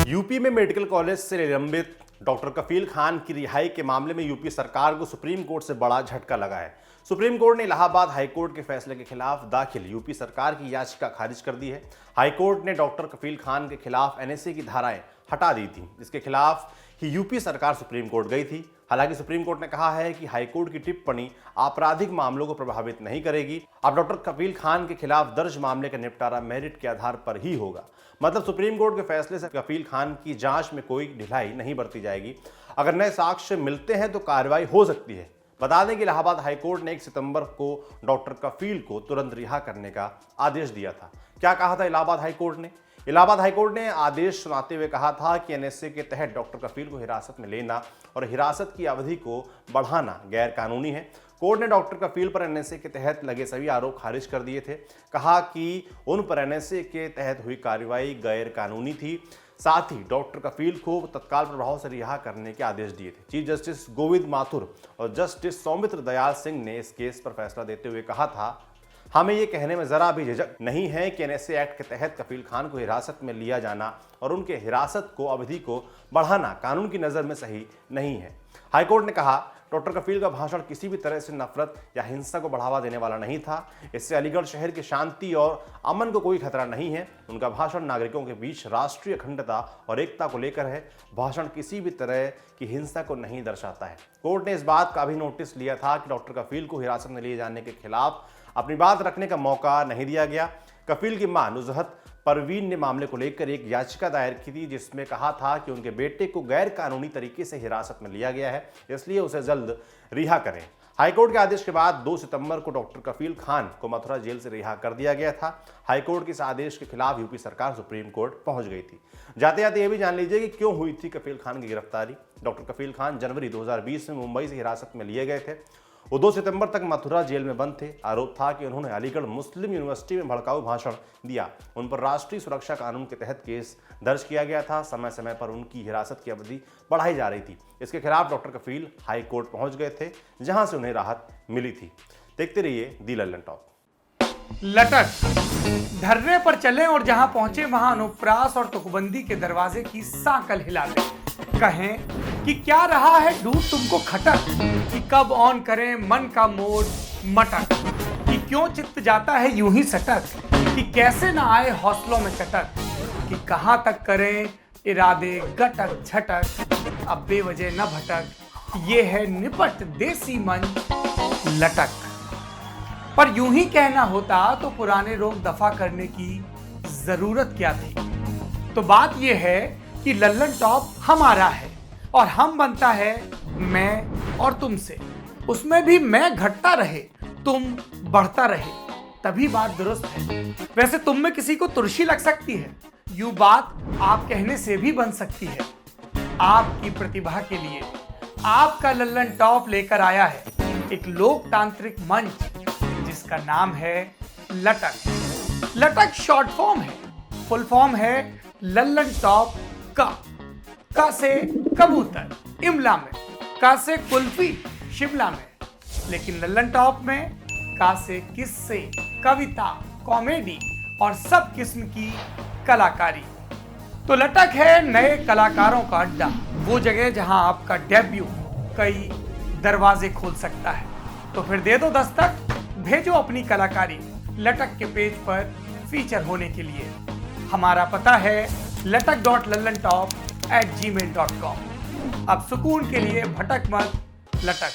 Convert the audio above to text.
UP में medical college से निलंबित डॉक्टर कफील खान की रिहाई के मामले में यूपी सरकार को सुप्रीम कोर्ट से बड़ा झटका लगा है। सुप्रीम कोर्ट ने इलाहाबाद हाईकोर्ट के फैसले के खिलाफ दाखिल यूपी सरकार की याचिका खारिज कर दी है। हाईकोर्ट ने डॉक्टर कफील खान के खिलाफ एनएसए की धाराएं हटा दी थी। इसके खिलाफ ही यूपी सरकार सुप्रीम कोर्ट गई थी। हालांकि सुप्रीम कोर्ट ने कहा है कि हाईकोर्ट की टिप्पणी आपराधिक मामलों को प्रभावित नहीं करेगी। अब डॉक्टर कफील खान के खिलाफ दर्ज मामले का निपटारा मेरिट के आधार पर ही होगा। मतलब सुप्रीम कोर्ट के फैसले से कफील खान की जांच में कोई ढिलाई नहीं बरती जाएगी। अगर नए साक्ष्य मिलते हैं तो कार्रवाई हो सकती है। बता दें कि इलाहाबाद हाईकोर्ट ने 1 सितंबर को डॉक्टर कफील को तुरंत रिहा करने का आदेश दिया था। क्या कहा था इलाहाबाद हाईकोर्ट ने? इलाहाबाद हाईकोर्ट ने आदेश सुनाते हुए कहा था कि एनएसए के तहत डॉक्टर कफील को हिरासत में लेना और हिरासत की अवधि को बढ़ाना गैर कानूनी है। कोर्ट ने डॉक्टर कफील पर एनएसए के तहत लगे सभी आरोप खारिज कर दिए थे। कहा कि उन पर एनएसए के तहत हुई कार्रवाई गैर कानूनी थी। साथ ही डॉक्टर कफील को तत्काल प्रभाव से रिहा करने के आदेश दिए थे। चीफ जस्टिस गोविंद माथुर और जस्टिस सौमित्र दयाल सिंह ने इस केस पर फैसला देते हुए कहा था, हमें ये कहने में जरा भी झिझक नहीं है कि एनएसए एक्ट के तहत कफील खान को हिरासत में लिया जाना और उनके हिरासत को अवधि को बढ़ाना कानून की नज़र में सही नहीं है। हाईकोर्ट ने कहा, डॉक्टर कफील का भाषण किसी भी तरह से नफरत या हिंसा को बढ़ावा देने वाला नहीं था। इससे अलीगढ़ शहर की शांति और अमन को कोई खतरा नहीं है। उनका भाषण नागरिकों के बीच राष्ट्रीय अखंडता और एकता को लेकर है। भाषण किसी भी तरह की हिंसा को नहीं दर्शाता है। कोर्ट ने इस बात का भी नोटिस लिया था कि डॉक्टर कफील को हिरासत में लिए जाने के खिलाफ अपनी बात रखने का मौका नहीं दिया गया। कफील की मां नुजहत परवीन ने मामले को लेकर एक याचिका दायर की थी, जिसमें कहा था कि उनके बेटे को गैर कानूनी तरीके से हिरासत में लिया गया है, इसलिए उसे जल्द रिहा करें। हाईकोर्ट के आदेश के बाद 2 सितंबर को डॉक्टर कफील खान को मथुरा जेल से रिहा कर दिया गया था। हाईकोर्ट के इस आदेश के खिलाफ यूपी सरकार सुप्रीम कोर्ट पहुंच गई थी। जाते जाते यह भी जान लीजिए कि क्यों हुई थी कफील खान की गिरफ्तारी। डॉक्टर कफील खान जनवरी 2020 में मुंबई से हिरासत में लिए गए थे। वो 2 सितंबर तक मथुरा जेल में बंद थे। आरोप था कि उन्होंने अलीगढ़ मुस्लिम यूनिवर्सिटी में भड़काऊ भाषण दिया। उन पर राष्ट्रीय सुरक्षा कानून के तहत केस दर्ज किया गया था। समय समय पर उनकी हिरासत की अवधि बढ़ाई जा रही थी। इसके खिलाफ डॉक्टर कफील हाई कोर्ट पहुंच गए थे, जहां से उन्हें राहत मिली थी। देखते रहिए दी लल्लन टॉप। लटक धरने पर चले और जहां पहुंचे वहां अनुप्रास और तुकबंदी के दरवाजे की सांकल हिला ले। कहें कि क्या रहा है ढूंढ तुमको खटक, कि कब ऑन करें मन का मोड मटक, कि क्यों चित्त जाता है यूं ही सटक, कि कैसे ना आए हौसलों में चटक, कि कहां तक करें इरादे गटक झटक, अब बेवजह न भटक, ये है निपट देसी मन लटक। पर यूं ही कहना होता तो पुराने रोग दफा करने की जरूरत क्या थी। तो बात यह है कि लल्लन टॉप हमारा है और हम बनता है मैं और तुमसे। उसमें भी मैं घटता रहे तुम बढ़ता रहे, तभी बात दुरुस्त है। वैसे तुम में किसी को तुरशी लग सकती है, यूं बात आप कहने से भी बन सकती है। आपकी प्रतिभा के लिए आपका लल्लन टॉप लेकर आया है एक लोकतांत्रिक मंच, जिसका नाम है लटक। लटक शॉर्ट फॉर्म है, फुल फॉर्म है लल्लन टॉप का से कबूतर इमला में, का से कुल्फी शिमला में, लेकिन लल्लन टॉप में का से किस्से कविता कॉमेडी और सब किस्म की कलाकारी। तो लटक है नए कलाकारों का अड्डा, वो जगह जहां आपका डेब्यू कई दरवाजे खोल सकता है। तो फिर दे दो दस्तक, भेजो अपनी कलाकारी लटक के पेज पर फीचर होने के लिए। हमारा पता है latak.lallantop@gmail.com। अब सुकून के लिए भटक मत, लटक।